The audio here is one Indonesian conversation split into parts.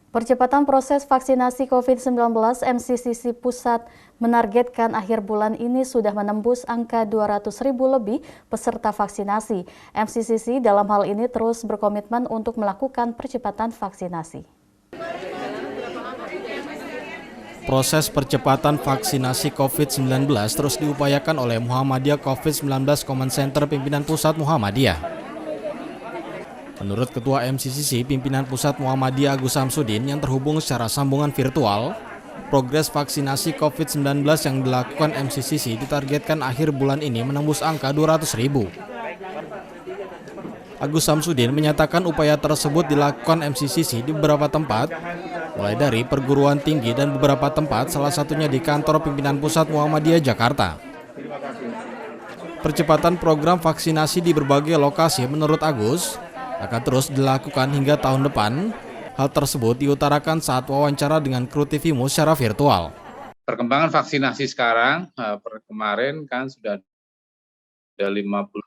Percepatan proses vaksinasi COVID-19, MCCC Pusat menargetkan akhir bulan ini sudah menembus angka 200.000 lebih peserta vaksinasi. MCCC dalam hal ini terus berkomitmen untuk melakukan percepatan vaksinasi. Proses percepatan vaksinasi COVID-19 terus diupayakan oleh Muhammadiyah COVID-19 Command Center Pimpinan Pusat Muhammadiyah. Menurut Ketua MCCC Pimpinan Pusat Muhammadiyah Agus Samsudin yang terhubung secara sambungan virtual, progres vaksinasi COVID-19 yang dilakukan MCCC ditargetkan akhir bulan ini menembus angka 200.000. Agus Samsudin menyatakan upaya tersebut dilakukan MCCC di beberapa tempat, mulai dari perguruan tinggi dan beberapa tempat, salah satunya di kantor pimpinan pusat Muhammadiyah Jakarta. Percepatan program vaksinasi di berbagai lokasi menurut Agus akan terus dilakukan hingga tahun depan. Hal tersebut diutarakan saat wawancara dengan kru TVMU secara virtual. Perkembangan vaksinasi sekarang, per kemarin kan sudah ada 50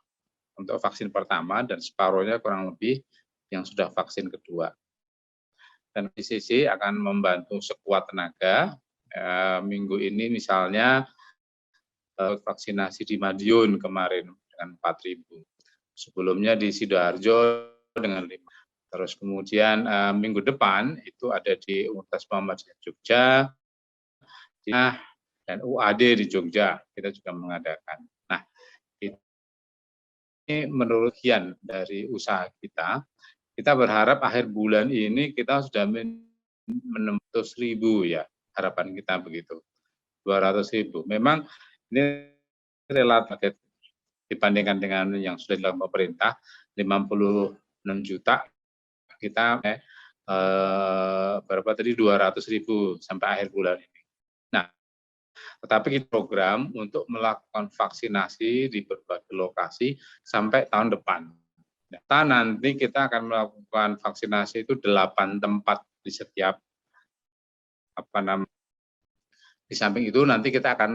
untuk vaksin pertama dan separuhnya kurang lebih yang sudah vaksin kedua. Dan MCCC akan membantu sekuat tenaga. Minggu ini misalnya vaksinasi di Madiun kemarin dengan 4.000. Sebelumnya di Sidoarjo dengan 5. Terus kemudian minggu depan itu ada di Universitas Muhammadiyah Jogja dan UAD di Jogja kita juga mengadakan. Nah, ini menurut kian dari usaha kita berharap akhir bulan ini kita sudah menembus 1.000 ya, harapan kita begitu. 200.000. Memang ini relatif dibandingkan dengan yang sudah dilakukan pemerintah 56 juta, kita berapa tadi 200.000 sampai akhir bulan ini. Nah, tetapi kita program untuk melakukan vaksinasi di berbagai lokasi sampai tahun depan. Nanti kita akan melakukan vaksinasi itu 8 tempat di setiap di samping itu nanti kita akan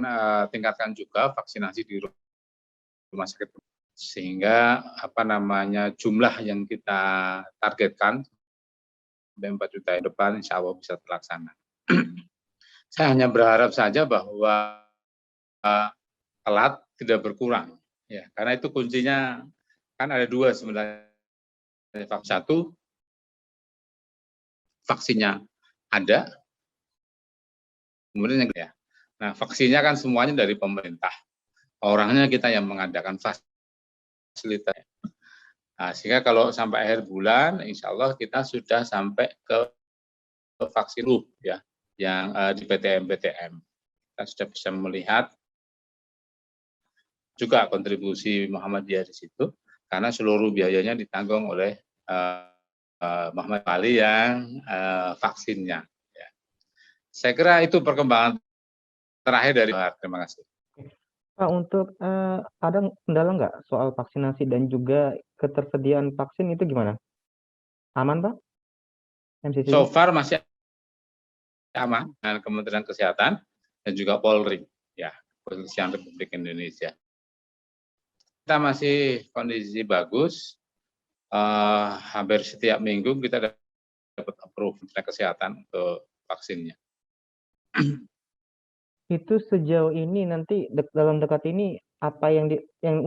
tingkatkan juga vaksinasi di rumah sakit sehingga jumlah yang kita targetkan 4 juta depan insya Allah bisa terlaksana. Saya hanya berharap saja bahwa telat tidak berkurang ya, karena itu kuncinya kan ada 2 sebenarnya. Satu, vaksinnya ada, kemudian ya. Nah, vaksinnya kan semuanya dari pemerintah. Orangnya kita yang mengadakan fasilitas. Nah, sehingga kalau sampai akhir bulan, insya Allah kita sudah sampai ke vaksin ya, yang di PTM. Kita sudah bisa melihat juga kontribusi Muhammadiyah di situ, karena seluruh biayanya ditanggung oleh Muhammad Ali yang vaksinnya. Ya. Saya kira itu perkembangan terakhir dari terima kasih. Pak, untuk ada kendala nggak soal vaksinasi dan juga ketersediaan vaksin itu gimana? Aman, Pak? MCCC? So far masih aman dengan Kementerian Kesehatan dan juga Polri, ya, Kepolisian Republik Indonesia. Kita masih kondisi bagus, hampir setiap minggu kita dapat approve Kementerian Kesehatan untuk vaksinnya. Itu sejauh ini nanti dalam dekat ini apa yang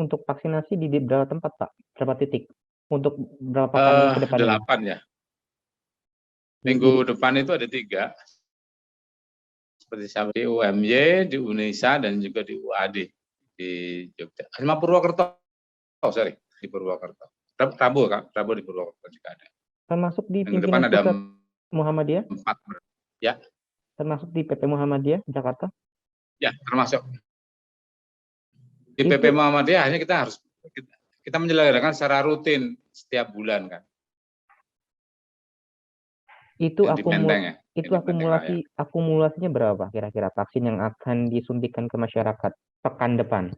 untuk vaksinasi di berapa tempat, Pak? Berapa titik? Untuk berapa kali ke depan? 8 ya. Minggu depan itu ada 3. Seperti di UMY, di UNESA, dan juga di UAD di Jogja. Sama Purwokerto, di Purwokerto. Rabu di Purwokerto juga ada. Termasuk di Minggu pimpinan depan ada pusat Muhammadiyah? 4. Ya. Termasuk di PP Muhammadiyah Jakarta? Ya, termasuk. Di PP Muhammadiyah hanya kita menyelenggarakan secara rutin setiap bulan kan. Itu ya. akumulasinya berapa kira-kira vaksin yang akan disuntikan ke masyarakat pekan depan?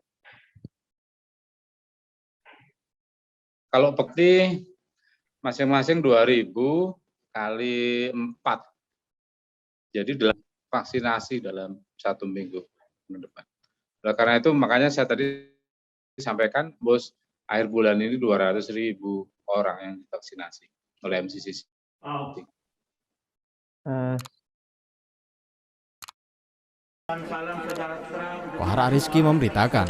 Kalau peti masing-masing 2.000 kali 4. Jadi vaksinasi dalam 1 minggu ke depan. Oleh karena itu makanya saya tadi sampaikan, Bos, akhir bulan ini 200.000 orang yang divaksinasi oleh MCCC. Eee Kohar Ariski memberitakan.